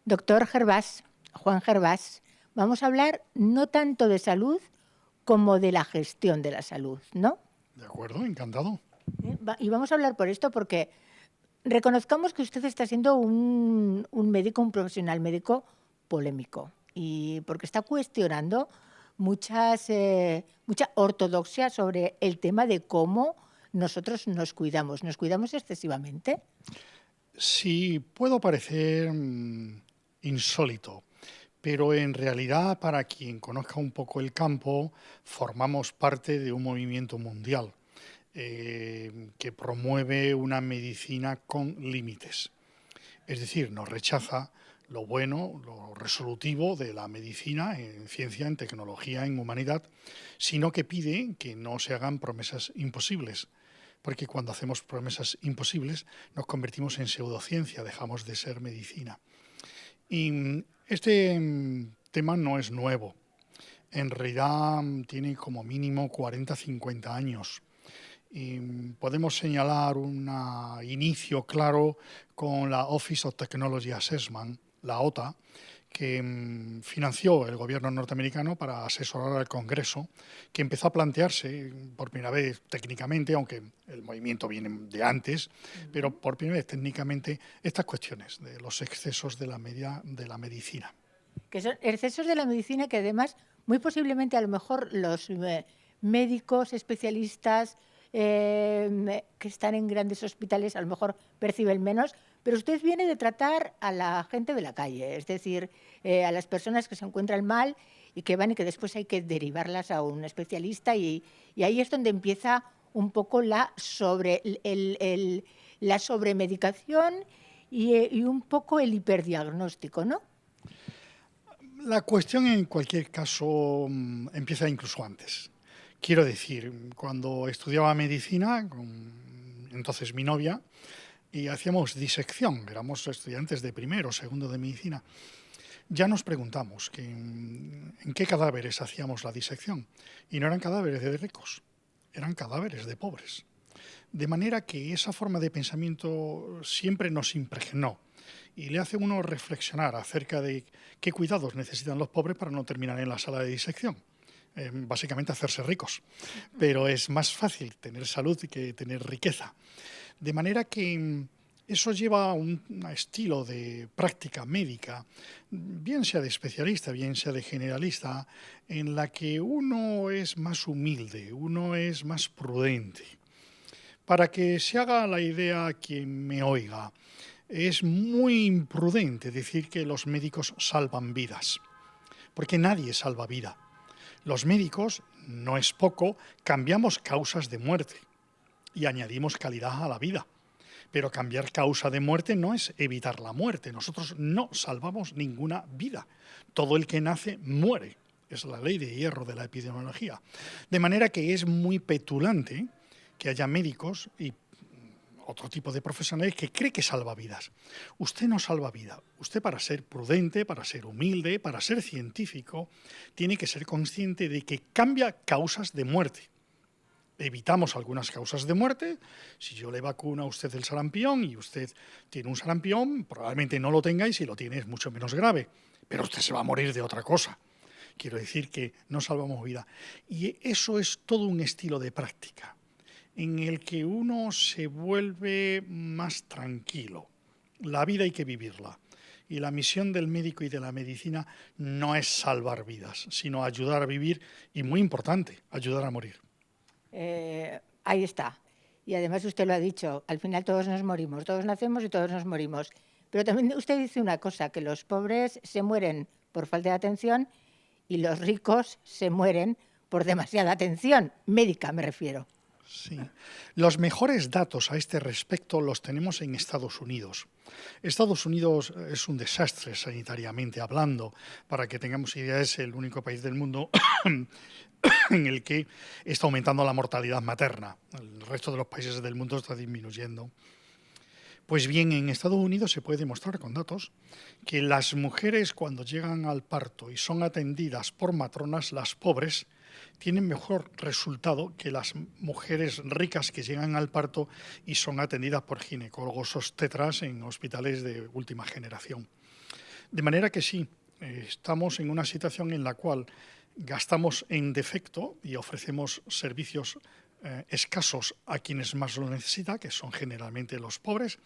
Doctor Gervás, Juan Gervás, vamos a hablar no tanto de salud como de la gestión de la salud, ¿no? De acuerdo, encantado. Y vamos a hablar por esto porque reconozcamos que usted está siendo un médico, un profesional médico polémico y porque está cuestionando mucha ortodoxia sobre el tema de cómo nosotros nos cuidamos. ¿Nos cuidamos excesivamente? Sí, puedo parecer insólito, pero en realidad, para quien conozca un poco el campo, formamos parte de un movimiento mundial que promueve una medicina con límites. Es decir, no rechaza lo bueno, lo resolutivo de la medicina en ciencia, en tecnología, en humanidad, sino que pide que no se hagan promesas imposibles, porque cuando hacemos promesas imposibles nos convertimos en pseudociencia, dejamos de ser medicina. Y este tema no es nuevo. En realidad tiene como mínimo 40-50 años. Y podemos señalar un inicio claro con la Office of Technology Assessment, la OTA, que financió el gobierno norteamericano para asesorar al Congreso, que empezó a plantearse por primera vez técnicamente, aunque el movimiento viene de antes, pero por primera vez técnicamente estas cuestiones de los excesos de la medicina. Que son excesos de la medicina que además, muy posiblemente a lo mejor los médicos, especialistas que están en grandes hospitales a lo mejor perciben menos, pero usted viene de tratar a la gente de la calle, es decir, a las personas que se encuentran mal y que van y que después hay que derivarlas a un especialista y ahí es donde empieza un poco la sobremedicación y un poco el hiperdiagnóstico, ¿no? La cuestión en cualquier caso empieza incluso antes. Quiero decir, cuando estudiaba medicina, con entonces mi novia, y hacíamos disección, éramos estudiantes de primero o segundo de medicina, ya nos preguntamos en qué cadáveres hacíamos la disección. Y no eran cadáveres de ricos, eran cadáveres de pobres. De manera que esa forma de pensamiento siempre nos impregnó y le hace a uno reflexionar acerca de qué cuidados necesitan los pobres para no terminar en la sala de disección. Básicamente hacerse ricos, pero es más fácil tener salud que tener riqueza. De manera que eso lleva a un estilo de práctica médica, bien sea de especialista, bien sea de generalista, en la que uno es más humilde, uno es más prudente. Para que se haga la idea a quien me oiga, es muy imprudente decir que los médicos salvan vidas, porque nadie salva vida. Los médicos, no es poco, cambiamos causas de muerte y añadimos calidad a la vida. Pero cambiar causa de muerte no es evitar la muerte. Nosotros no salvamos ninguna vida. Todo el que nace muere. Es la ley de hierro de la epidemiología. De manera que es muy petulante que haya médicos y otro tipo de profesionales que cree que salva vidas. Usted no salva vida. Usted, para ser prudente, para ser humilde, para ser científico, tiene que ser consciente de que cambia causas de muerte. Evitamos algunas causas de muerte. Si yo le vacuno a usted el sarampión y usted tiene un sarampión, probablemente no lo tenga, y si lo tiene es mucho menos grave. Pero usted se va a morir de otra cosa. Quiero decir que no salvamos vida. Y eso es todo un estilo de práctica en el que uno se vuelve más tranquilo. La vida hay que vivirla. Y la misión del médico y de la medicina no es salvar vidas, sino ayudar a vivir y, muy importante, ayudar a morir. Ahí está. Y además usted lo ha dicho, al final todos nos morimos, todos nacemos y todos nos morimos. Pero también usted dice una cosa, que los pobres se mueren por falta de atención y los ricos se mueren por demasiada atención, médica me refiero. Sí. Los mejores datos a este respecto los tenemos en Estados Unidos. Estados Unidos es un desastre sanitariamente hablando. Para que tengamos idea, es el único país del mundo en el que está aumentando la mortalidad materna. El resto de los países del mundo está disminuyendo. Pues bien, en Estados Unidos se puede demostrar con datos que las mujeres, cuando llegan al parto y son atendidas por matronas, las pobres, tienen mejor resultado que las mujeres ricas que llegan al parto y son atendidas por ginecólogos obstetras en hospitales de última generación. De manera que sí, estamos en una situación en la cual gastamos en defecto y ofrecemos servicios escasos a quienes más lo necesitan, que son generalmente los pobres,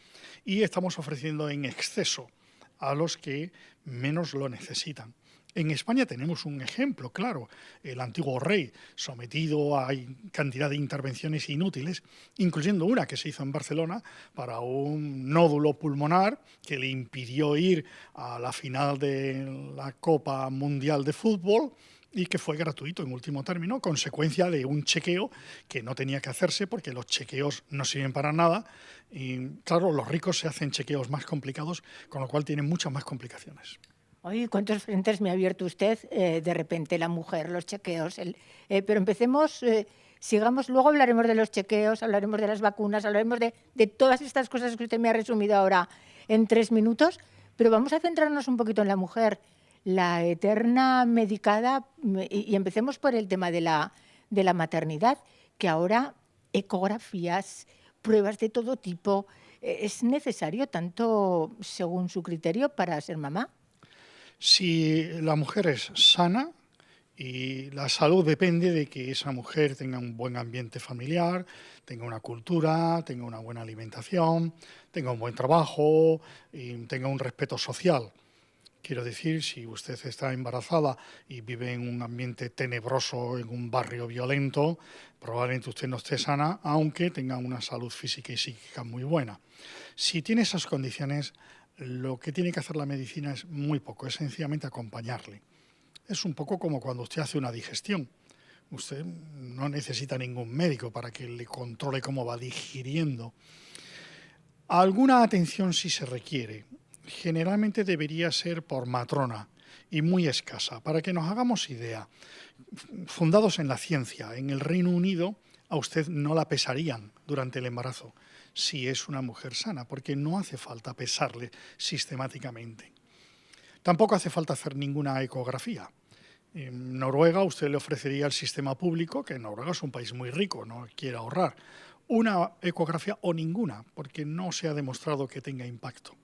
y estamos ofreciendo en exceso a los que menos lo necesitan. En España tenemos un ejemplo claro, el antiguo rey, sometido a cantidad de intervenciones inútiles, incluyendo una que se hizo en Barcelona para un nódulo pulmonar que le impidió ir a la final de la Copa Mundial de Fútbol y que fue gratuito en último término, consecuencia de un chequeo que no tenía que hacerse porque los chequeos no sirven para nada y claro, los ricos se hacen chequeos más complicados, con lo cual tienen muchas más complicaciones. Oye, ¿cuántos frentes me ha abierto usted? De repente la mujer, los chequeos. Pero empecemos, sigamos, luego hablaremos de los chequeos, hablaremos de las vacunas, hablaremos de todas estas cosas que usted me ha resumido ahora en 3 minutos, pero vamos a centrarnos un poquito en la mujer, la eterna medicada, y empecemos por el tema de la maternidad, que ahora ecografías, pruebas de todo tipo, ¿es necesario tanto según su criterio para ser mamá? Si la mujer es sana, y la salud depende de que esa mujer tenga un buen ambiente familiar, tenga una cultura, tenga una buena alimentación, tenga un buen trabajo y tenga un respeto social. Quiero decir, si usted está embarazada y vive en un ambiente tenebroso, en un barrio violento, probablemente usted no esté sana, aunque tenga una salud física y psíquica muy buena. Si tiene esas condiciones, lo que tiene que hacer la medicina es muy poco, es sencillamente acompañarle. Es un poco como cuando usted hace una digestión. Usted no necesita ningún médico para que le controle cómo va digiriendo. Alguna atención sí se requiere. Generalmente debería ser por matrona y muy escasa. Para que nos hagamos idea, fundados en la ciencia, en el Reino Unido a usted no la pesarían durante el embarazo si es una mujer sana, porque no hace falta pesarle sistemáticamente. Tampoco hace falta hacer ninguna ecografía. En Noruega usted le ofrecería al sistema público, que Noruega es un país muy rico, no quiere ahorrar, una ecografía o ninguna, porque no se ha demostrado que tenga impacto.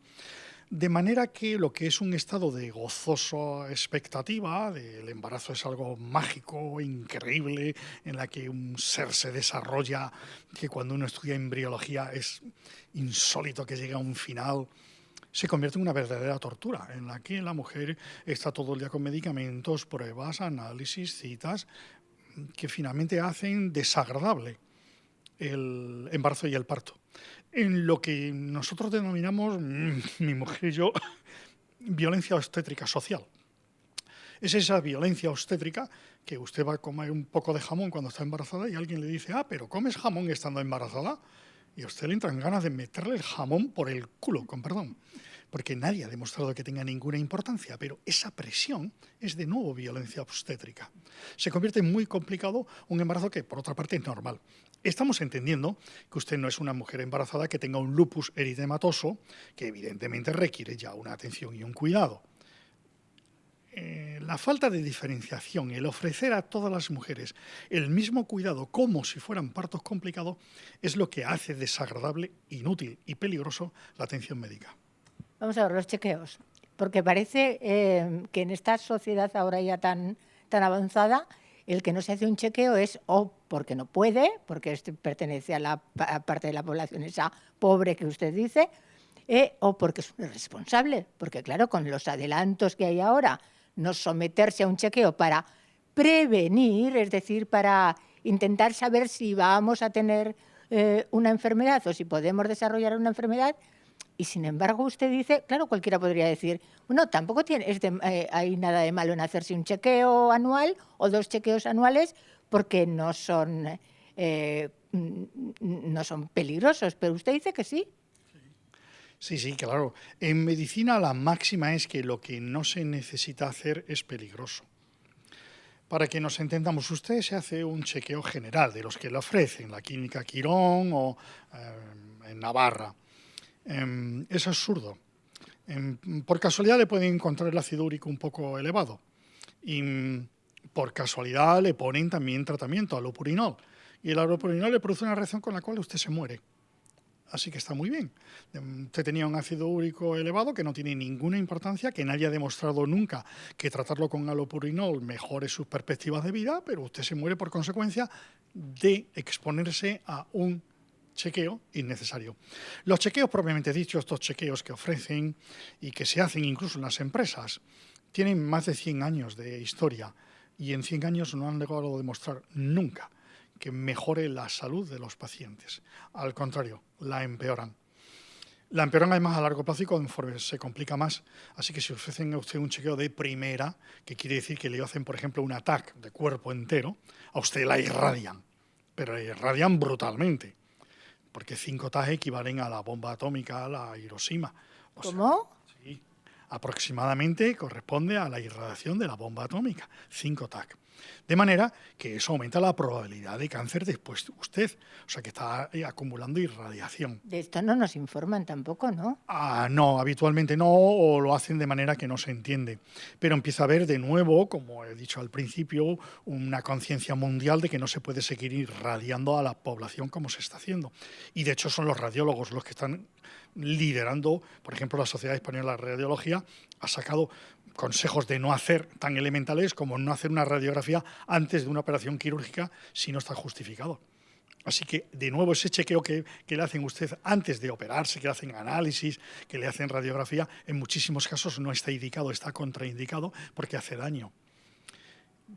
De manera que lo que es un estado de gozosa expectativa, el embarazo es algo mágico, increíble, en la que un ser se desarrolla, que cuando uno estudia embriología es insólito que llegue a un final, se convierte en una verdadera tortura, en la que la mujer está todo el día con medicamentos, pruebas, análisis, citas, que finalmente hacen desagradable el embarazo y el parto. En lo que nosotros denominamos, mi mujer y yo, violencia obstétrica social. Es esa violencia obstétrica que usted va a comer un poco de jamón cuando está embarazada y alguien le dice, pero ¿comes jamón estando embarazada? Y a usted le entran ganas de meterle el jamón por el culo, con perdón, porque nadie ha demostrado que tenga ninguna importancia, pero esa presión es de nuevo violencia obstétrica. Se convierte en muy complicado un embarazo que, por otra parte, es normal. Estamos entendiendo que usted no es una mujer embarazada que tenga un lupus eritematoso, que evidentemente requiere ya una atención y un cuidado. La falta de diferenciación, el ofrecer a todas las mujeres el mismo cuidado como si fueran partos complicados, es lo que hace desagradable, inútil y peligroso la atención médica. Vamos a ver los chequeos, porque parece que en esta sociedad ahora ya tan avanzada, el que no se hace un chequeo es o porque no puede, porque pertenece a la parte de la población esa pobre que usted dice, o porque es un irresponsable, porque claro, con los adelantos que hay ahora, no someterse a un chequeo para prevenir, es decir, para intentar saber si vamos a tener una enfermedad o si podemos desarrollar una enfermedad. Y sin embargo usted dice, claro, cualquiera podría decir, bueno, tampoco hay nada de malo en hacerse un chequeo anual o 2 chequeos anuales porque no son peligrosos, pero usted dice que sí. Sí, claro. En medicina la máxima es que lo que no se necesita hacer es peligroso. Para que nos entendamos, usted se hace un chequeo general de los que le ofrecen, la Clínica Quirón o en Navarra. Es absurdo. Por casualidad le pueden encontrar el ácido úrico un poco elevado y por casualidad le ponen también tratamiento, alopurinol. Y el alopurinol le produce una reacción con la cual usted se muere. Así que está muy bien. Usted tenía un ácido úrico elevado que no tiene ninguna importancia, que nadie ha demostrado nunca que tratarlo con allopurinol mejore sus perspectivas de vida, pero usted se muere por consecuencia de exponerse a un chequeo innecesario. Los chequeos propiamente dichos, estos chequeos que ofrecen y que se hacen incluso en las empresas, tienen más de 100 años de historia y en 100 años no han llegado a demostrar nunca que mejore la salud de los pacientes. Al contrario, la empeoran. La empeoran además a largo plazo y conforme se complica más. Así que si ofrecen a usted un chequeo de primera, que quiere decir que le hacen, por ejemplo, un TAC de cuerpo entero, a usted la irradian, pero la irradian brutalmente, porque 5 TAC equivalen a la bomba atómica, a la Hiroshima. ¿Cómo? Sí, aproximadamente corresponde a la irradiación de la bomba atómica, 5 TAC. De manera que eso aumenta la probabilidad de cáncer después de usted. O sea, que está acumulando irradiación. De esto no nos informan tampoco, ¿no? No, habitualmente no, o lo hacen de manera que no se entiende. Pero empieza a haber de nuevo, como he dicho al principio, una conciencia mundial de que no se puede seguir irradiando a la población como se está haciendo. Y de hecho son los radiólogos los que están liderando. Por ejemplo, la Sociedad Española de Radiología ha sacado consejos de no hacer tan elementales como no hacer una radiografía antes de una operación quirúrgica si no está justificado. Así que, de nuevo, ese chequeo que le hacen a usted antes de operarse, que le hacen análisis, que le hacen radiografía, en muchísimos casos no está indicado, está contraindicado porque hace daño.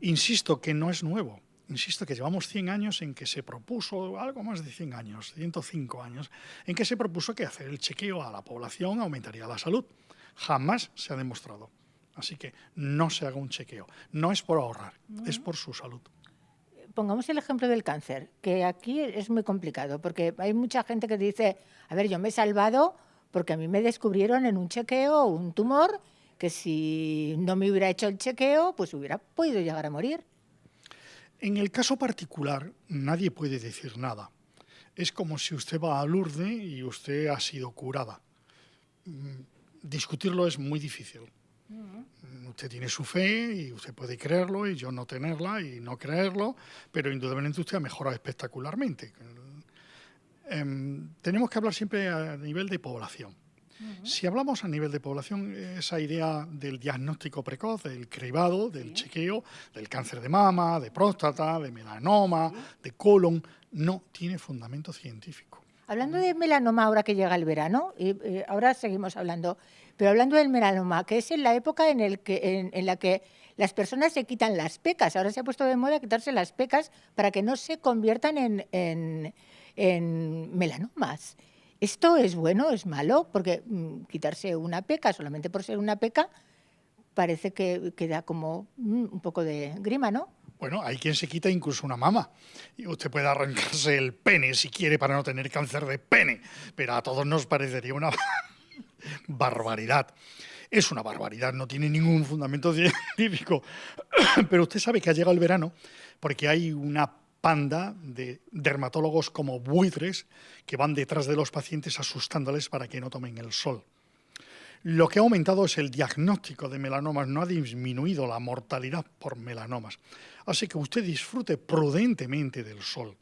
Insisto que no es nuevo. Insisto que llevamos 100 años en que se propuso, algo más de 100 años, 105 años, en que se propuso que hacer el chequeo a la población aumentaría la salud. Jamás se ha demostrado. Así que no se haga un chequeo. No es por ahorrar, es por su salud. Pongamos el ejemplo del cáncer, que aquí es muy complicado, porque hay mucha gente que dice, a ver, yo me he salvado porque a mí me descubrieron en un chequeo un tumor que si no me hubiera hecho el chequeo, pues hubiera podido llegar a morir. En el caso particular, nadie puede decir nada. Es como si usted va a Lourdes y usted ha sido curada. Discutirlo es muy difícil. Usted tiene su fe y usted puede creerlo y yo no tenerla y no creerlo, pero indudablemente usted ha mejorado espectacularmente. Tenemos que hablar siempre a nivel de población. Si hablamos a nivel de población, esa idea del diagnóstico precoz, del cribado, del chequeo, del cáncer de mama, de próstata, de melanoma, de colon, no tiene fundamento científico. Hablando de melanoma, ahora que llega el verano, ahora seguimos hablando, pero hablando del melanoma, que es en la época en la que las personas se quitan las pecas. Ahora se ha puesto de moda quitarse las pecas para que no se conviertan en melanomas. ¿Esto es bueno, es malo? Porque quitarse una peca solamente por ser una peca parece que da como un poco de grima, ¿no? Bueno, hay quien se quita incluso una mama. Y usted puede arrancarse el pene si quiere para no tener cáncer de pene, pero a todos nos parecería una barbaridad. Es una barbaridad, no tiene ningún fundamento científico. Pero usted sabe que ha llegado el verano porque hay una panda de dermatólogos como buitres que van detrás de los pacientes asustándoles para que no tomen el sol. Lo que ha aumentado es el diagnóstico de melanomas, no ha disminuido la mortalidad por melanomas. Así que usted disfrute prudentemente del sol.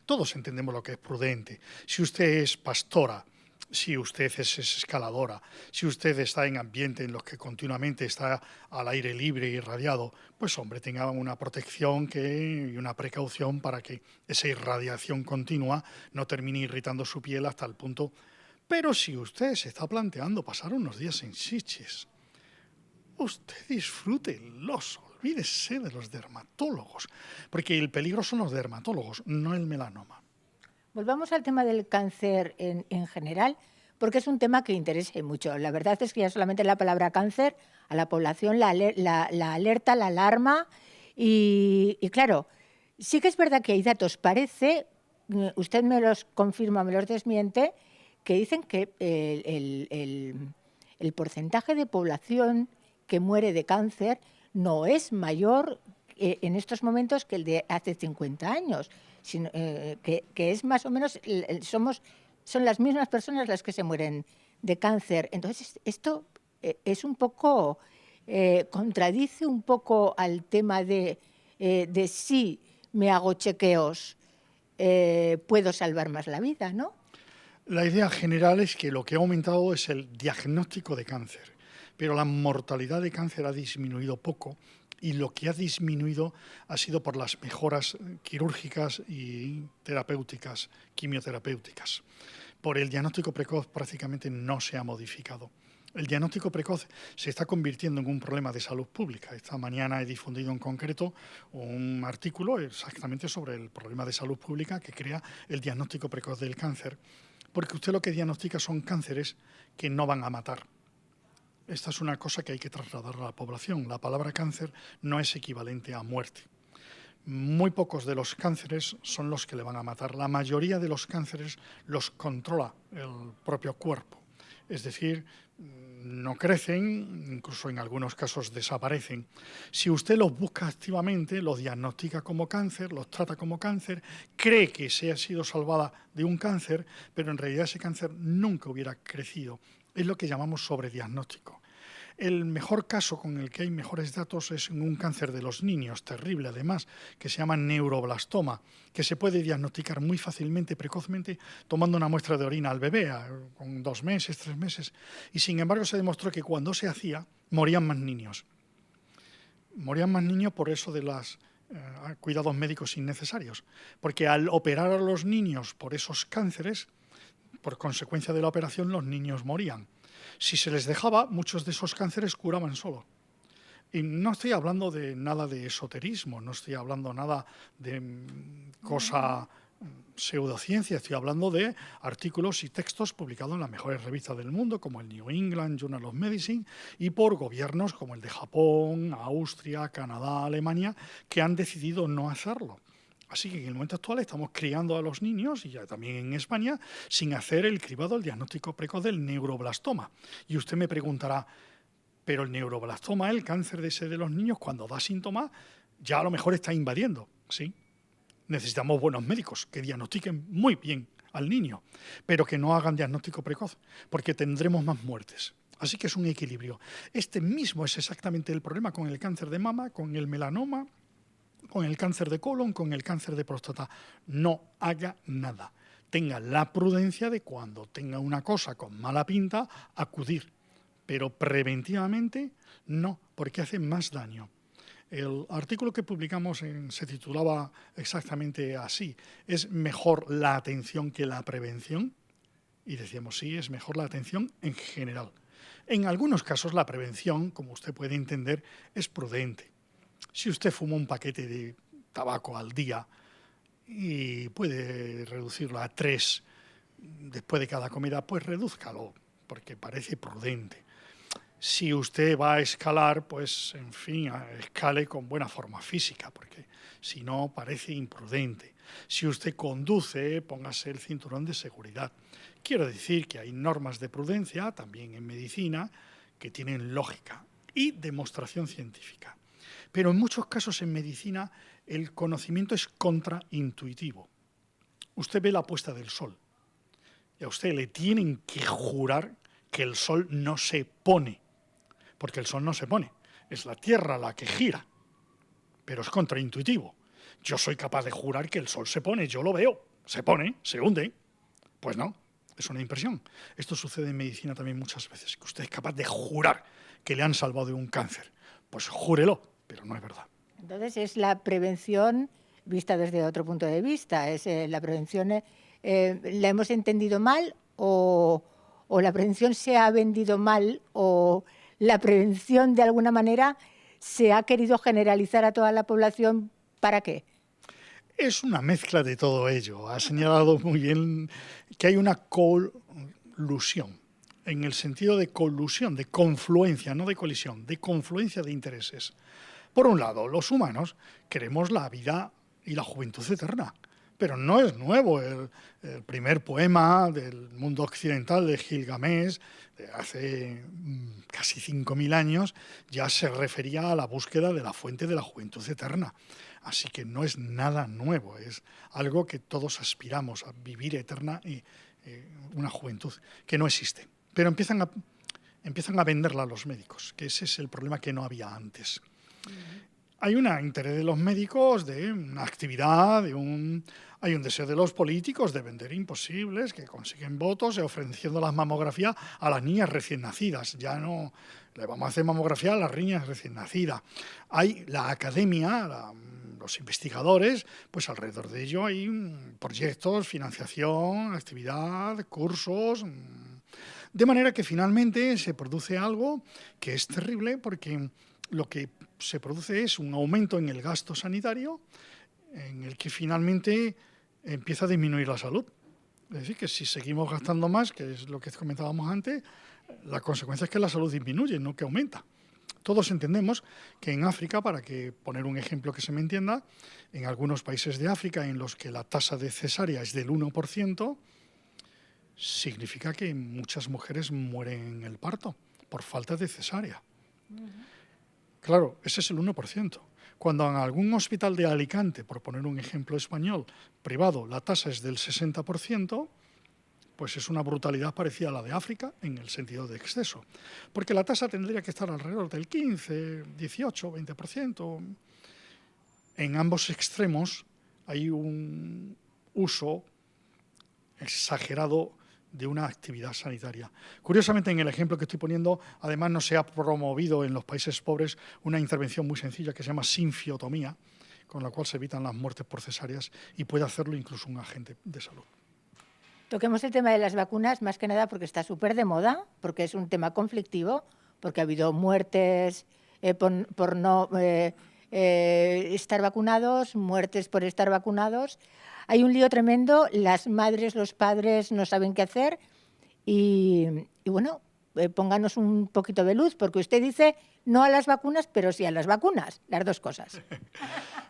Todos entendemos lo que es prudente. Si usted es pastora, si usted es escaladora, si usted está en ambiente en los que continuamente está al aire libre y irradiado, pues hombre, tenga una protección y una precaución para que esa irradiación continua no termine irritando su piel hasta el punto. Pero si usted se está planteando pasar unos días en Sitges, usted disfrútelos, olvídese de los dermatólogos, porque el peligro son los dermatólogos, no el melanoma. Volvamos al tema del cáncer en general, porque es un tema que interesa mucho. La verdad es que ya solamente la palabra cáncer a la población la alerta, la alarma y claro, sí que es verdad que hay datos, parece, usted me los confirma, me los desmiente, que dicen que el porcentaje de población que muere de cáncer no es mayor en estos momentos que el de hace 50 años, sino, que es más o menos, son las mismas personas las que se mueren de cáncer. Entonces, esto es un poco, contradice un poco al tema de si me hago chequeos, puedo salvar más la vida, ¿no? La idea general es que lo que ha aumentado es el diagnóstico de cáncer, pero la mortalidad de cáncer ha disminuido poco y lo que ha disminuido ha sido por las mejoras quirúrgicas y terapéuticas, quimioterapéuticas. Por el diagnóstico precoz prácticamente no se ha modificado. El diagnóstico precoz se está convirtiendo en un problema de salud pública. Esta mañana he difundido en concreto un artículo exactamente sobre el problema de salud pública que crea el diagnóstico precoz del cáncer, porque usted lo que diagnostica son cánceres que no van a matar. Esta es una cosa que hay que trasladar a la población. La palabra cáncer no es equivalente a muerte. Muy pocos de los cánceres son los que le van a matar. La mayoría de los cánceres los controla el propio cuerpo. Es decir, no crecen, incluso en algunos casos desaparecen. Si usted los busca activamente, los diagnostica como cáncer, los trata como cáncer, cree que se ha sido salvada de un cáncer, pero en realidad ese cáncer nunca hubiera crecido. Es lo que llamamos sobrediagnóstico. El mejor caso con el que hay mejores datos es en un cáncer de los niños, terrible además, que se llama neuroblastoma, que se puede diagnosticar muy fácilmente, precozmente, tomando una muestra de orina al bebé, con 2 meses, 3 meses. Y sin embargo se demostró que cuando se hacía, morían más niños. Morían más niños por eso de los cuidados médicos innecesarios. Porque al operar a los niños por esos cánceres, por consecuencia de la operación, los niños morían. Si se les dejaba, muchos de esos cánceres curaban solo. Y no estoy hablando de nada de esoterismo, no estoy hablando nada de cosa pseudociencia, estoy hablando de artículos y textos publicados en las mejores revistas del mundo, como el New England Journal of Medicine, y por gobiernos como el de Japón, Austria, Canadá, Alemania, que han decidido no hacerlo. Así que en el momento actual estamos criando a los niños, y ya también en España, sin hacer el cribado, el diagnóstico precoz del neuroblastoma. Y usted me preguntará, pero el neuroblastoma, el cáncer de los niños, cuando da síntomas, ya a lo mejor está invadiendo, ¿sí? Necesitamos buenos médicos que diagnostiquen muy bien al niño, pero que no hagan diagnóstico precoz, porque tendremos más muertes. Así que es un equilibrio. Este mismo es exactamente el problema con el cáncer de mama, con el melanoma, con el cáncer de colon, con el cáncer de próstata. No haga nada. Tenga la prudencia de cuando tenga una cosa con mala pinta, acudir. Pero preventivamente no, porque hace más daño. El artículo que publicamos se titulaba exactamente así: ¿es mejor la atención que la prevención? Y decíamos, sí, es mejor la atención en general. En algunos casos la prevención, como usted puede entender, es prudente. Si usted fuma un paquete de tabaco al día y puede reducirlo a 3 después de cada comida, pues redúzcalo, porque parece prudente. Si usted va a escalar, pues, en fin, escale con buena forma física, porque si no, parece imprudente. Si usted conduce, póngase el cinturón de seguridad. Quiero decir que hay normas de prudencia, también en medicina, que tienen lógica y demostración científica. Pero en muchos casos en medicina el conocimiento es contraintuitivo. Usted ve la puesta del sol y a usted le tienen que jurar que el sol no se pone, porque el sol no se pone, es la Tierra la que gira, pero es contraintuitivo. Yo soy capaz de jurar que el sol se pone, yo lo veo, se pone, se hunde. Pues no, es una impresión. Esto sucede en medicina también muchas veces, que usted es capaz de jurar que le han salvado de un cáncer. Pues júrelo, pero no es verdad. Entonces es la prevención vista desde otro punto de vista. Es la prevención, ¿la hemos entendido mal o la prevención se ha vendido mal o la prevención de alguna manera se ha querido generalizar a toda la población? ¿Para qué? Es una mezcla de todo ello. Ha señalado muy bien que hay una colusión, en el sentido de colusión, de confluencia, no de colisión, de confluencia de intereses. Por un lado, los humanos queremos la vida y la juventud eterna, pero no es nuevo. El primer poema del mundo occidental de Gilgamesh, de hace casi 5.000 años, ya se refería a la búsqueda de la fuente de la juventud eterna. Así que no es nada nuevo, es algo que todos aspiramos a vivir eterna y una juventud que no existe. Pero empiezan a venderla a los médicos, que ese es el problema que no había antes. Hay un interés de los médicos de una actividad, de un Hay un deseo de los políticos de vender imposibles, que consiguen votos ofreciendo las mamografías a las niñas recién nacidas. Ya no le vamos a hacer mamografía a las niñas recién nacidas. Hay la academia, los investigadores, pues alrededor de ello hay proyectos, financiación, actividad, cursos. De manera que finalmente se produce algo que es terrible, porque lo que se produce es un aumento en el gasto sanitario, en el que finalmente empieza a disminuir la salud. Es decir, que si seguimos gastando más, que es lo que comentábamos antes, la consecuencia es que la salud disminuye, no que aumenta. Todos entendemos que en África, para que poner un ejemplo que se me entienda, en algunos países de África en los que la tasa de cesárea es del 1%, significa que muchas mujeres mueren en el parto por falta de cesárea. Claro, ese es el 1%. Cuando en algún hospital de Alicante, por poner un ejemplo español, privado, la tasa es del 60%, pues es una brutalidad parecida a la de África en el sentido de exceso. Porque la tasa tendría que estar alrededor del 15, 18, 20%. En ambos extremos hay un uso exagerado de una actividad sanitaria. Curiosamente, en el ejemplo que estoy poniendo, además no se ha promovido en los países pobres una intervención muy sencilla que se llama sinfiotomía, con la cual se evitan las muertes por cesáreas, y puede hacerlo incluso un agente de salud. Toquemos el tema de las vacunas, más que nada porque está súper de moda, porque es un tema conflictivo, porque ha habido muertes por no estar vacunados, muertes por estar vacunados. Hay un lío tremendo, las madres, los padres no saben qué hacer y bueno, pónganos un poquito de luz, porque usted dice no a las vacunas, pero sí a las vacunas, las dos cosas.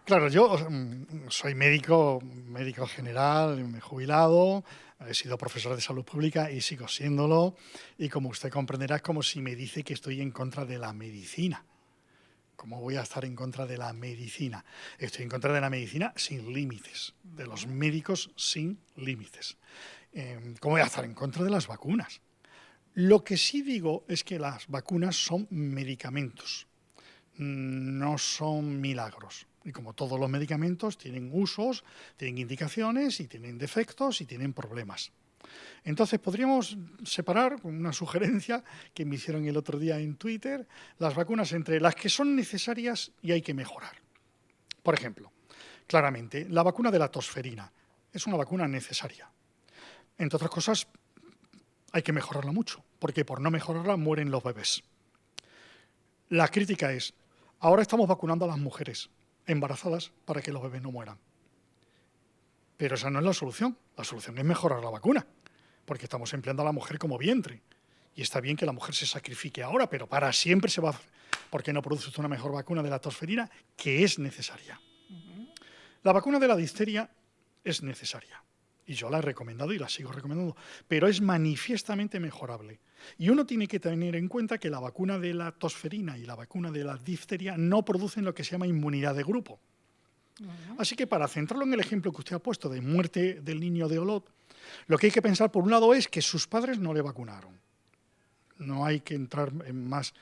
Claro, yo soy médico general, me he jubilado, he sido profesor de salud pública y sigo siéndolo, y como usted comprenderá, es como si me dice que estoy en contra de la medicina. ¿Cómo voy a estar en contra de la medicina? Estoy en contra de la medicina sin límites, de los médicos sin límites. ¿Cómo voy a estar en contra de las vacunas? Lo que sí digo es que las vacunas son medicamentos, no son milagros. Y como todos los medicamentos, tienen usos, tienen indicaciones y tienen defectos y tienen problemas. Entonces, podríamos separar, con una sugerencia que me hicieron el otro día en Twitter, las vacunas entre las que son necesarias y hay que mejorar. Por ejemplo, claramente, la vacuna de la tosferina es una vacuna necesaria. Entre otras cosas, hay que mejorarla mucho, porque por no mejorarla mueren los bebés. La crítica es, ahora estamos vacunando a las mujeres embarazadas para que los bebés no mueran. Pero esa no es la solución es mejorar la vacuna, porque estamos empleando a la mujer como vientre. Y está bien que la mujer se sacrifique ahora, pero para siempre se va a... ¿Por qué no produce usted una mejor vacuna de la tosferina, que es necesaria? La vacuna de la difteria es necesaria, y yo la he recomendado y la sigo recomendando, pero es manifiestamente mejorable. Y uno tiene que tener en cuenta que la vacuna de la tosferina y la vacuna de la difteria no producen lo que se llama inmunidad de grupo. Así que, para centrarlo en el ejemplo que usted ha puesto de muerte del niño de Olot, lo que hay que pensar, por un lado, es que sus padres no le vacunaron. No hay que entrar en más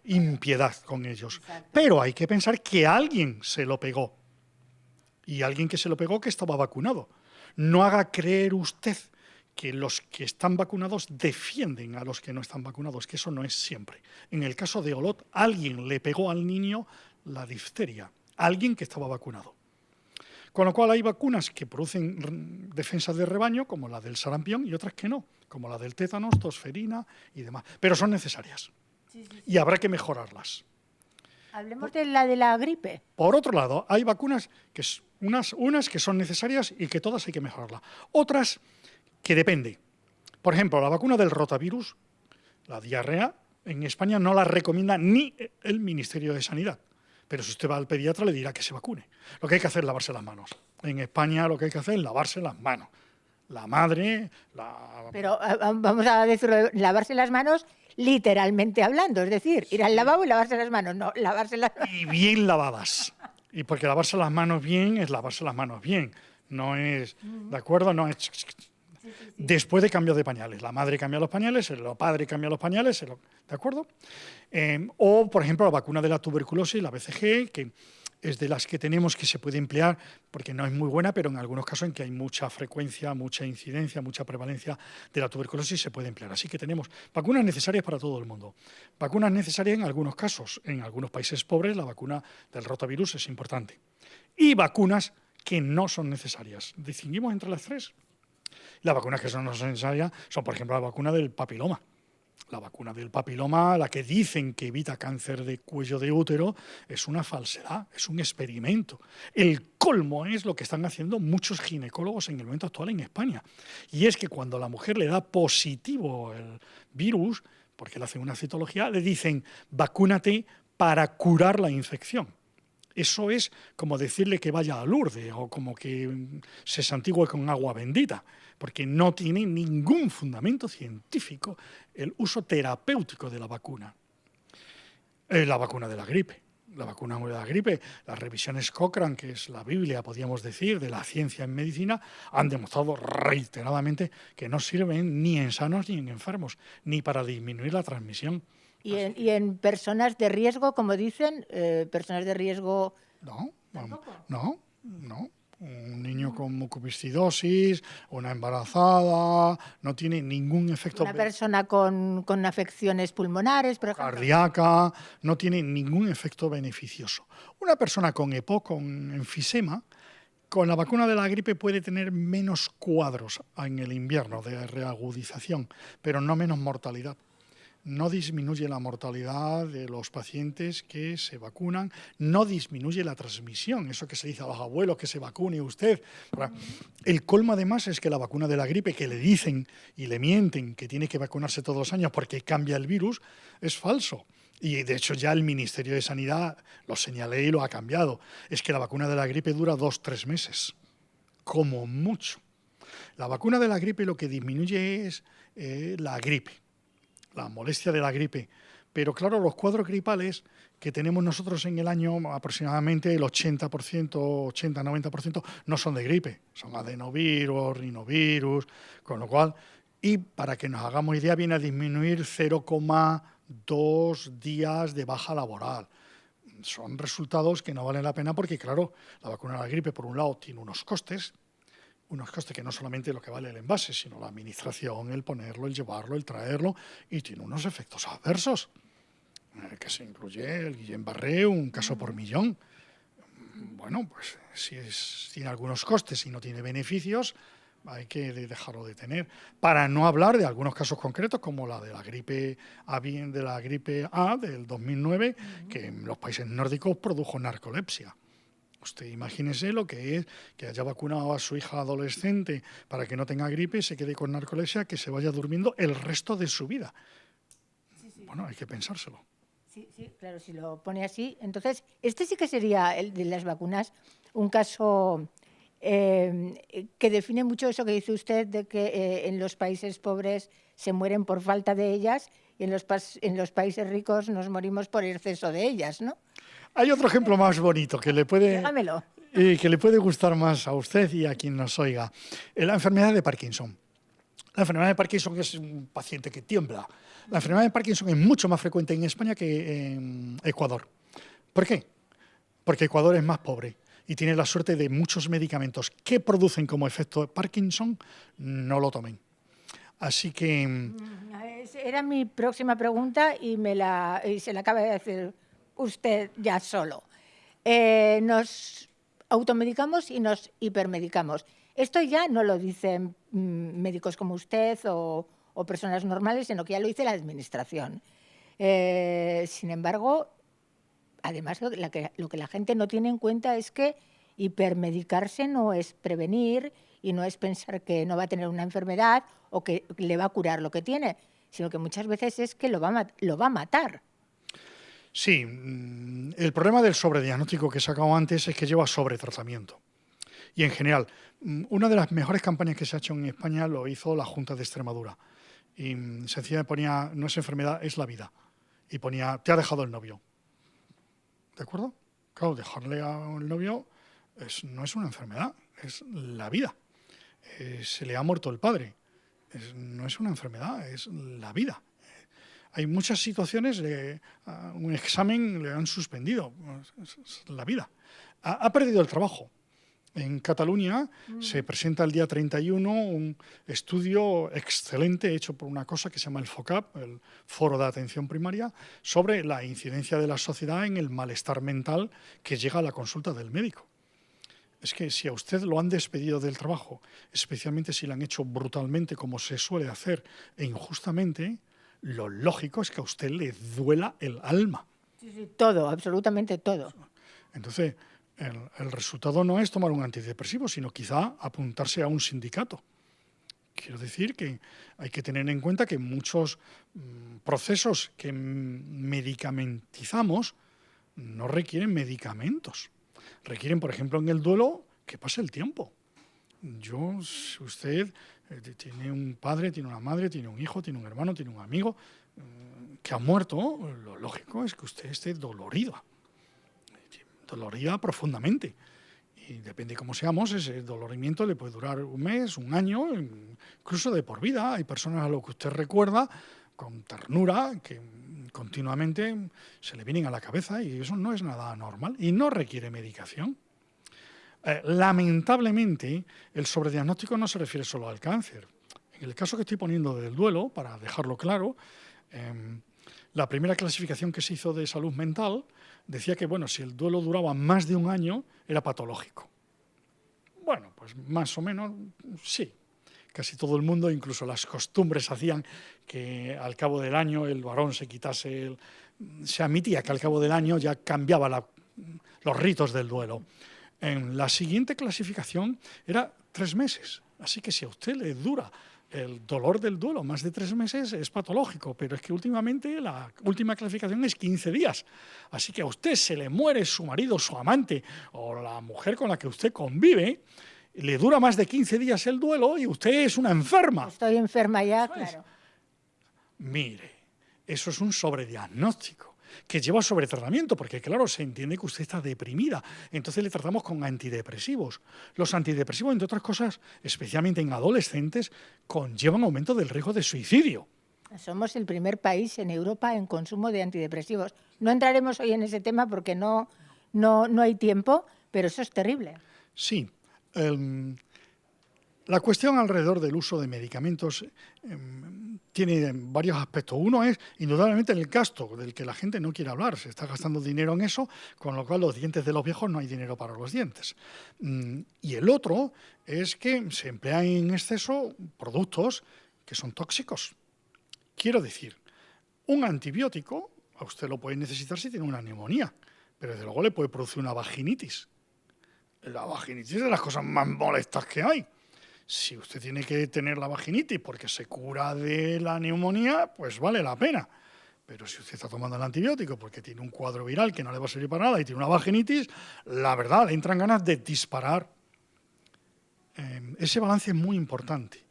impiedad con ellos. Exacto. Pero hay que pensar que alguien se lo pegó. Y alguien que se lo pegó que estaba vacunado. No haga creer usted que los que están vacunados defienden a los que no están vacunados, que eso no es siempre. En el caso de Olot, alguien le pegó al niño la difteria. Alguien que estaba vacunado. Con lo cual hay vacunas que producen defensas de rebaño, como la del sarampión, y otras que no, como la del tétanos, tosferina y demás. Pero son necesarias. Sí. Y habrá que mejorarlas. Hablemos de la gripe. Por otro lado, hay vacunas, que unas que son necesarias y que todas hay que mejorarlas. Otras que depende. Por ejemplo, la vacuna del rotavirus, la diarrea, en España no la recomienda ni el Ministerio de Sanidad. Pero si usted va al pediatra le dirá que se vacune. Lo que hay que hacer es lavarse las manos. En España lo que hay que hacer es lavarse las manos. La madre... Pero vamos a decirlo, lavarse las manos literalmente hablando. Es decir, ir al lavabo y lavarse las manos. No, lavarse las manos. Y bien lavadas. Y porque lavarse las manos bien es lavarse las manos bien. No es... ¿De acuerdo? No es... Sí. Después de cambio de pañales. La madre cambia los pañales, el padre cambia los pañales, ¿de acuerdo? O, por ejemplo, la vacuna de la tuberculosis, la BCG, que es de las que tenemos que se puede emplear, porque no es muy buena, pero en algunos casos en que hay mucha frecuencia, mucha incidencia, mucha prevalencia de la tuberculosis se puede emplear. Así que tenemos vacunas necesarias para todo el mundo. Vacunas necesarias en algunos casos. En algunos países pobres la vacuna del rotavirus es importante. Y vacunas que no son necesarias. Distinguimos entre las tres. Las vacunas que no son necesarias son, por ejemplo, la vacuna del papiloma. La vacuna del papiloma, la que dicen que evita cáncer de cuello de útero, es una falsedad, es un experimento. El colmo es lo que están haciendo muchos ginecólogos en el momento actual en España. Y es que cuando a la mujer le da positivo el virus, porque le hacen una citología, le dicen vacúnate para curar la infección. Eso es como decirle que vaya a Lourdes o como que se santigüe con agua bendita, porque no tiene ningún fundamento científico el uso terapéutico de la vacuna. La vacuna de la gripe. La vacuna de la gripe, las revisiones Cochrane, que es la Biblia, podríamos decir, de la ciencia en medicina, han demostrado reiteradamente que no sirven ni en sanos ni en enfermos, ni para disminuir la transmisión. Y en personas de riesgo, como dicen, personas de riesgo... No. Un niño con mucoviscidosis, una embarazada, no tiene ningún efecto... Una persona con afecciones pulmonares, por ejemplo. Cardíaca, no tiene ningún efecto beneficioso. Una persona con EPOC, con enfisema, con la vacuna de la gripe puede tener menos cuadros en el invierno de reagudización, pero no menos mortalidad. No disminuye la mortalidad de los pacientes que se vacunan, no disminuye la transmisión, eso que se dice a los abuelos, que se vacune usted. El colmo además es que la vacuna de la gripe, que le dicen y le mienten que tiene que vacunarse todos los años porque cambia el virus, es falso. Y de hecho ya el Ministerio de Sanidad lo señalé y lo ha cambiado. Es que la vacuna de la gripe dura 2-3 meses, como mucho. La vacuna de la gripe lo que disminuye es la gripe, la molestia de la gripe. Pero claro, los cuadros gripales que tenemos nosotros en el año, aproximadamente el 80%, 80-90% no son de gripe, son adenovirus, rinovirus, con lo cual, y para que nos hagamos idea, viene a disminuir 0,2 días de baja laboral. Son resultados que no valen la pena porque, claro, la vacuna de la gripe, por un lado, tiene unos costes que no solamente lo que vale el envase, sino la administración, el ponerlo, el llevarlo, el traerlo, y tiene unos efectos adversos, que se incluye el Guillain-Barré, un caso por millón. Bueno, pues si tiene algunos costes y no tiene beneficios, hay que dejarlo de tener. Para no hablar de algunos casos concretos, como la de la gripe A, del 2009, que en los países nórdicos produjo narcolepsia. Usted imagínese lo que es que haya vacunado a su hija adolescente para que no tenga gripe y se quede con narcolepsia, que se vaya durmiendo el resto de su vida. Sí. Bueno, hay que pensárselo. Sí, claro, si lo pone así. Entonces, este sí que sería, el de las vacunas, un caso que define mucho eso que dice usted de que en los países pobres se mueren por falta de ellas y en los países ricos nos morimos por exceso de ellas, ¿no? Hay otro ejemplo más bonito que le puede gustar más a usted y a quien nos oiga. La enfermedad de Parkinson. La enfermedad de Parkinson es un paciente que tiembla. La enfermedad de Parkinson es mucho más frecuente en España que en Ecuador. ¿Por qué? Porque Ecuador es más pobre y tiene la suerte de muchos medicamentos que producen como efecto de Parkinson no lo tomen. Así que... Era mi próxima pregunta y se la acaba de hacer usted ya solo. Nos automedicamos y nos hipermedicamos. Esto ya no lo dicen médicos como usted o personas normales, sino que ya lo dice la administración. Sin embargo, además lo que la gente no tiene en cuenta es que hipermedicarse no es prevenir y no es pensar que no va a tener una enfermedad o que le va a curar lo que tiene, sino que muchas veces es que lo va a matar. Sí, el problema del sobrediagnóstico que he sacado antes es que lleva sobretratamiento. Y en general, una de las mejores campañas que se ha hecho en España lo hizo la Junta de Extremadura. Y sencillamente ponía, no es enfermedad, es la vida. Y ponía, te ha dejado el novio. ¿De acuerdo? Claro, dejarle al novio no es una enfermedad, es la vida. Se le ha muerto el padre. No es una enfermedad, es la vida. Hay muchas situaciones de un examen le han suspendido, es la vida. Ha perdido el trabajo. En Cataluña se presenta el día 31 un estudio excelente hecho por una cosa que se llama el FOCAP, el Foro de Atención Primaria, sobre la incidencia de la sociedad en el malestar mental que llega a la consulta del médico. Es que si a usted lo han despedido del trabajo, especialmente si lo han hecho brutalmente como se suele hacer e injustamente, lo lógico es que a usted le duela el alma. Sí, sí, todo, absolutamente todo. Entonces, el resultado no es tomar un antidepresivo, sino quizá apuntarse a un sindicato. Quiero decir que hay que tener en cuenta que muchos procesos que medicamentizamos no requieren medicamentos. Requieren, por ejemplo, en el duelo, que pase el tiempo. Si usted tiene un padre, tiene una madre, tiene un hijo, tiene un hermano, tiene un amigo que ha muerto, lo lógico es que usted esté dolorida profundamente. Y depende de cómo seamos, ese dolorimiento le puede durar un mes, un año, incluso de por vida. Hay personas a lo que usted recuerda con ternura, que continuamente se le vienen a la cabeza y eso no es nada normal y no requiere medicación. Lamentablemente, el sobrediagnóstico no se refiere solo al cáncer. En el caso que estoy poniendo del duelo, para dejarlo claro, la primera clasificación que se hizo de salud mental decía que, bueno, si el duelo duraba más de un año, era patológico. Bueno, pues más o menos sí. Casi todo el mundo, incluso las costumbres hacían que al cabo del año el varón se quitase, se admitía que al cabo del año ya cambiaba los ritos del duelo. En la siguiente clasificación era 3 meses, así que si a usted le dura el dolor del duelo más de 3 meses es patológico, pero es que últimamente la última clasificación es 15 días. Así que a usted se le muere su marido, su amante o la mujer con la que usted convive, le dura más de 15 días el duelo y usted es una enferma. Estoy enferma ya, ¿Sabes? claro. Mire, eso es un sobrediagnóstico que lleva sobretratamiento, porque claro, se entiende que usted está deprimida, entonces le tratamos con antidepresivos. Los antidepresivos, entre otras cosas, especialmente en adolescentes, conllevan aumento del riesgo de suicidio. Somos el primer país en Europa en consumo de antidepresivos. No entraremos hoy en ese tema porque no hay tiempo, pero eso es terrible. Sí. La cuestión alrededor del uso de medicamentos tiene varios aspectos. Uno es, indudablemente, el gasto del que la gente no quiere hablar. Se está gastando dinero en eso, con lo cual los dientes de los viejos no hay dinero para los dientes. Y el otro es que se emplean en exceso productos que son tóxicos. Quiero decir, un antibiótico, a usted lo puede necesitar si tiene una neumonía, pero desde luego le puede producir una vaginitis. La vaginitis es de las cosas más molestas que hay. Si usted tiene que tener la vaginitis porque se cura de la neumonía, pues vale la pena. Pero si usted está tomando el antibiótico porque tiene un cuadro viral que no le va a servir para nada y tiene una vaginitis, la verdad, le entran ganas de disparar. Ese balance es muy importante,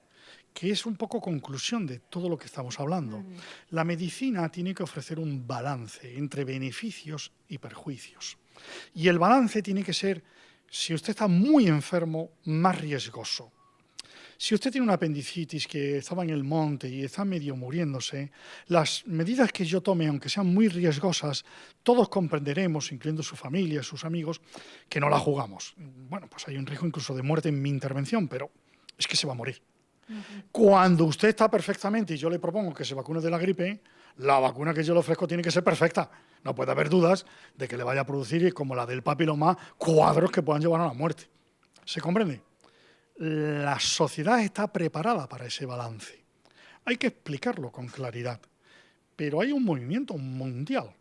que es un poco conclusión de todo lo que estamos hablando. La medicina tiene que ofrecer un balance entre beneficios y perjuicios. Y el balance tiene que ser, si usted está muy enfermo, más riesgoso. Si usted tiene una apendicitis que estaba en el monte y está medio muriéndose, las medidas que yo tome, aunque sean muy riesgosas, todos comprenderemos, incluyendo su familia, sus amigos, que no la jugamos. Bueno, pues hay un riesgo incluso de muerte en mi intervención, pero es que se va a morir. Cuando usted está perfectamente y yo le propongo que se vacune de la gripe, la vacuna que yo le ofrezco tiene que ser perfecta. No puede haber dudas de que le vaya a producir, como la del papiloma, cuadros que puedan llevar a la muerte. ¿Se comprende? La sociedad está preparada para ese balance. Hay que explicarlo con claridad. Pero hay un movimiento mundial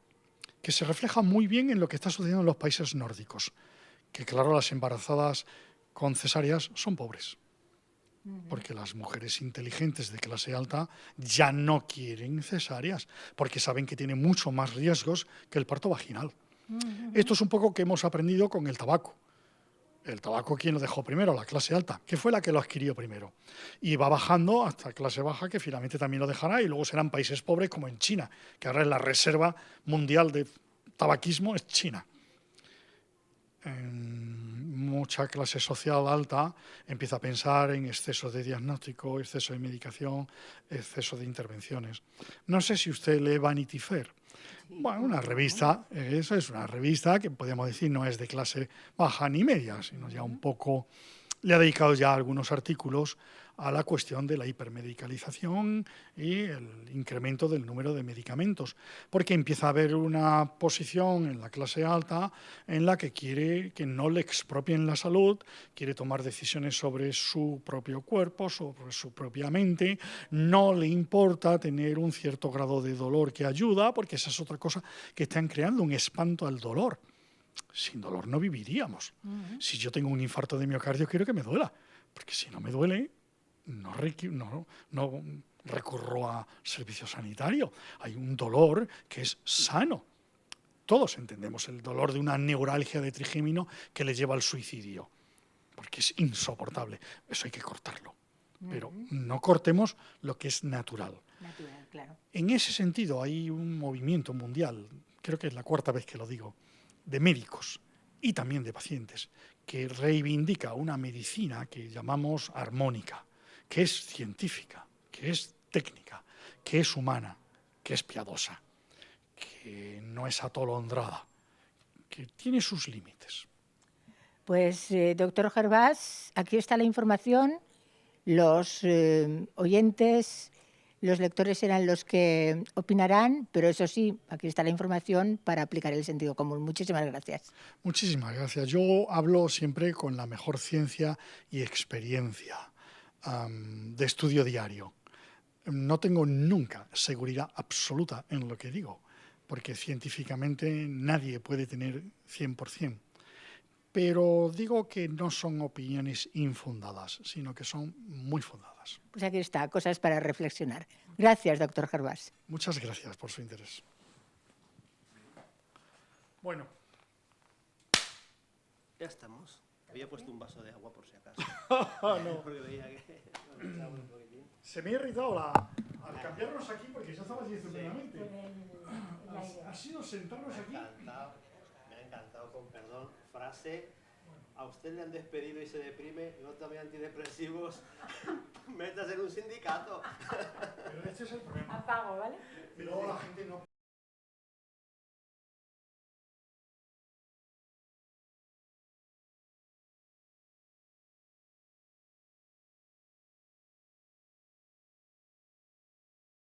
que se refleja muy bien en lo que está sucediendo en los países nórdicos. Que claro, las embarazadas con cesáreas son pobres. Porque las mujeres inteligentes de clase alta ya no quieren cesáreas, porque saben que tiene mucho más riesgos que el parto vaginal. Esto es un poco que hemos aprendido con el tabaco. El tabaco, ¿quién lo dejó primero? La clase alta, que fue la que lo adquirió primero. Y va bajando hasta clase baja, que finalmente también lo dejará, y luego serán países pobres como en China, que ahora es la reserva mundial de tabaquismo, es China. mucha clase social alta empieza a pensar en exceso de diagnóstico, exceso de medicación, exceso de intervenciones. No sé si usted lee Vanity Fair. Bueno, una revista, eso es una revista que podríamos decir no es de clase baja ni media, sino ya un poco, le ha dedicado ya algunos artículos a la cuestión de la hipermedicalización y el incremento del número de medicamentos, porque empieza a haber una posición en la clase alta en la que quiere que no le expropien la salud, quiere tomar decisiones sobre su propio cuerpo, sobre su propia mente, no le importa tener un cierto grado de dolor que ayuda, porque esa es otra cosa que están creando, un espanto al dolor. Sin dolor no viviríamos. Si yo tengo un infarto de miocardio, quiero que me duela, porque si no me duele, no recurro a servicio sanitario. Hay un dolor que es sano. Todos entendemos el dolor de una neuralgia de trigémino que le lleva al suicidio, porque es insoportable. Eso hay que cortarlo. Pero no cortemos lo que es natural. Natural, claro. En ese sentido hay un movimiento mundial, creo que es la 4ª vez que lo digo, de médicos y también de pacientes, que reivindica una medicina que llamamos armónica, que es científica, que es técnica, que es humana, que es piadosa, que no es atolondrada, que tiene sus límites. Pues, doctor Gervás, aquí está la información. Los oyentes, los lectores serán los que opinarán, pero eso sí, aquí está la información para aplicar el sentido común. Muchísimas gracias. Muchísimas gracias. Yo hablo siempre con la mejor ciencia y experiencia de estudio diario. No tengo nunca seguridad absoluta en lo que digo, porque científicamente nadie puede tener 100%. Pero digo que no son opiniones infundadas, sino que son muy fundadas. Pues aquí está, cosas para reflexionar. Gracias, doctor Gervás. Muchas gracias por su interés. Bueno. Ya estamos. Había puesto un vaso de agua por si acaso. No. Porque veía que... Se me ha irritado al cambiarnos aquí, porque ya estaba diciendo plenamente. Ha sido sentarnos aquí. Me ha encantado, con perdón. Frase: a usted le han despedido y se deprime, no tome antidepresivos, metas en un sindicato. Pero este es el problema. Apago, ¿vale? Pero la gente no...